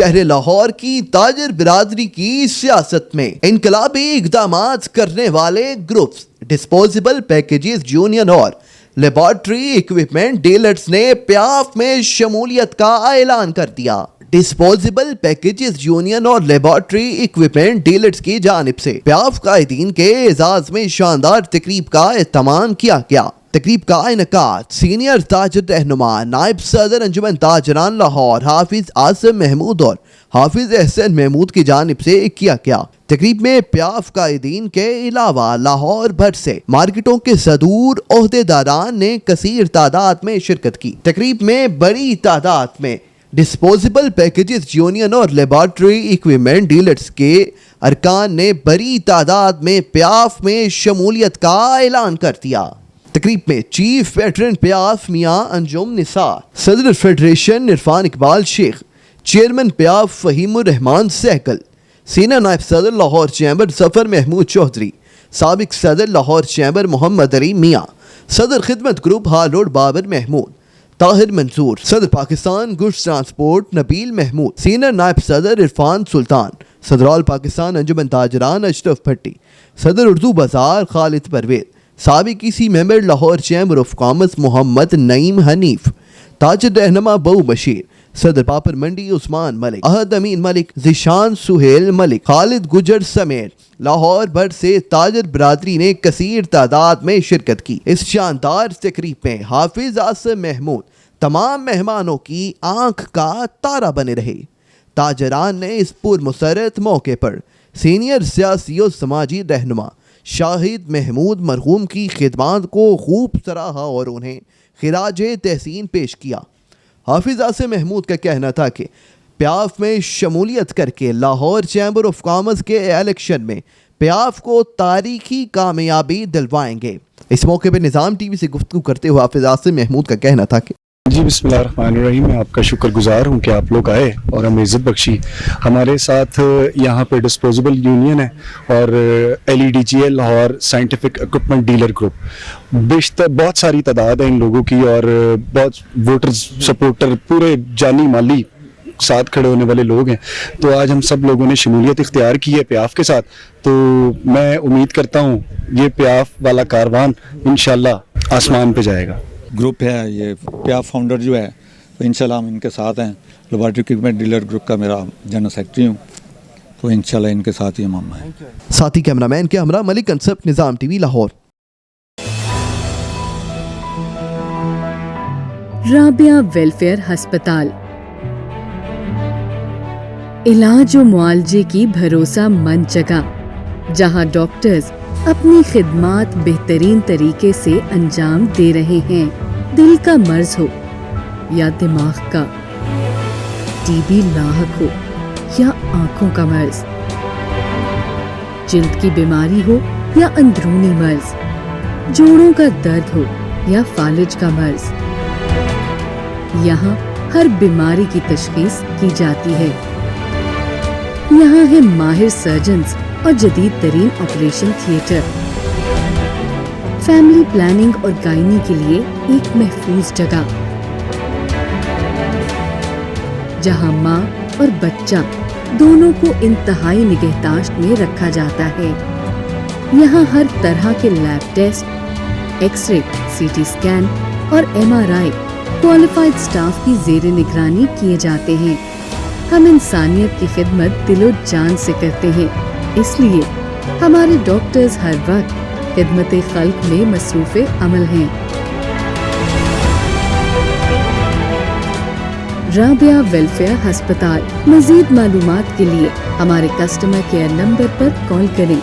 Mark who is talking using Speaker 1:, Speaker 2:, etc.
Speaker 1: شہر لاہور کی تاجر برادری کی سیاست میں انقلابی اقدامات کرنے والے گروپس ڈسپوزیبل پیکیجز یونین اور لیبارٹری ایکوپمنٹ ڈیلرز نے پیاف میں شمولیت کا اعلان کر دیا۔ ڈسپوزیبل پیکیجز یونین اور لیبارٹری ایکوپمنٹ ڈیلرز کی جانب سے پیاف قائدین کے اعزاز میں شاندار تقریب کا اہتمام کیا گیا۔ تقریب کا انعقاد سینئر تاجر رہنما نائب صدر انجمن تاجران لاہور حافظ عاصم محمود اور حافظ احسن محمود کی جانب سے کیا گیا۔ تقریب میں پیاف قائدین کے علاوہ لاہور بھر سے مارکیٹوں کے صدور عہدیداران نے کثیر تعداد میں شرکت کی۔ تقریب میں بڑی تعداد میں ڈسپوزیبل پیکیجز یونین اور لیبارٹری ایکوپمنٹ ڈیلرز کے ارکان نے بڑی تعداد میں پیاف میں شمولیت کا اعلان کر دیا۔ تقریب میں چیف پیٹرن پیاف میاں انجم نثار، صدر فیڈریشن عرفان اقبال شیخ، چیئرمین پیاف فہیم الرحمان سہگل، سینئر نائب صدر لاہور چیمبر ظفر محمود چودھری، سابق صدر لاہور چیمبر محمد علی میاں، صدر خدمت گروپ ہالوڈ بابر محمود، طاہر منصور، صدر پاکستان گڈز ٹرانسپورٹ نبیل محمود، سینئر نائب صدر عرفان سلطان، صدر آل پاکستان انجمن تاجران اشرف بھٹی، صدر اردو بازار خالد پرویز، سابق سی ممبر لاہور چیمبر آف کامرس محمد نعیم حنیف، تاجر رہنما بو بشیر، صدر پاپر منڈی عثمان ملک، احد امین ملک، ذیشان سہیل ملک، خالد گجر سمیت لاہور بھر سے تاجر برادری نے کثیر تعداد میں شرکت کی۔ اس شاندار تقریب میں حافظ عاصم محمود تمام مہمانوں کی آنکھ کا تارا بنے رہے۔ تاجران نے اس پرمسرت موقع پر سینئر سیاسی و سماجی رہنما شاہد محمود مرحوم کی خدمات کو خوب سراہا اور انہیں خراج تحسین پیش کیا۔ حافظ عاصم محمود کا کہنا تھا کہ پیاف میں شمولیت کر کے لاہور چیمبر آف کامرس کے الیکشن میں پیاف کو تاریخی کامیابی دلوائیں گے۔ اس موقع پہ نظام ٹی وی سے گفتگو کرتے ہوئے حافظ عاصم محمود کا کہنا تھا کہ
Speaker 2: جی بسم اللہ الرحمن الرحیم، میں آپ کا شکر گزار ہوں کہ آپ لوگ آئے اور ہمیں عزت بخشی۔ ہمارے ساتھ یہاں پہ ڈسپوزیبل یونین ہے اور LEDGL Lahore scientific equipment dealer group, بیشتر بہت ساری تعداد ہے ان لوگوں کی اور بہت ووٹرز سپورٹر پورے جانی مالی ساتھ کھڑے ہونے والے لوگ ہیں۔ تو آج ہم سب لوگوں نے شمولیت اختیار کی ہے پیاف کے ساتھ، تو میں امید کرتا ہوں یہ پیاف والا کاروان انشاءاللہ آسمان پہ جائے گا۔
Speaker 3: گروپ ہے یہ پیاف فاؤنڈر جو ہے، تو انشاءاللہ ہم ان کے ساتھ ہیں۔ لیبارٹری ایکوپمنٹ ڈیلر گروپ کا میرا جنرل سیکرٹری ہوں، تو انشاءاللہ ان کے ساتھ ہی ہم ہیں۔
Speaker 1: ساتھی کیمرہ مین کے ہمراہ ملک کنسپٹ، نظام T V Lahore.
Speaker 4: Rabia welfare ہسپتال، علاج و معالجے کی بھروسہ مند جگہ جہاں ڈاکٹرز اپنی خدمات بہترین طریقے سے انجام دے رہے ہیں۔ دل کا مرض ہو یا دماغ کا، TB لاحق ہو یا آنکھوں کا مرض، جلد کی بیماری ہو یا اندرونی مرض، جوڑوں کا درد ہو یا فالج کا مرض، یہاں ہر بیماری کی تشخیص کی جاتی ہے۔ یہاں ہے ماہر سرجنز اور جدید ترین آپریشن تھیٹر، فیملی پلاننگ اور گائنی کے لیے ایک محفوظ جگہ جہاں ماں اور بچہ دونوں کو انتہائی نگہداشت میں رکھا جاتا ہے۔ یہاں ہر طرح کے lab test, X ray, CT scan اور MRI کوالیفائڈ سٹاف کی زیر نگرانی کیے جاتے ہیں۔ ہم انسانیت کی خدمت دل و جان سے کرتے ہیں، اس لیے ہمارے ڈاکٹرز ہر وقت خدمت خلق میں مصروف عمل ہیں۔ رابعہ ویلفیئر ہسپتال، مزید معلومات کے لیے ہمارے کسٹمر کیئر نمبر پر کال کریں۔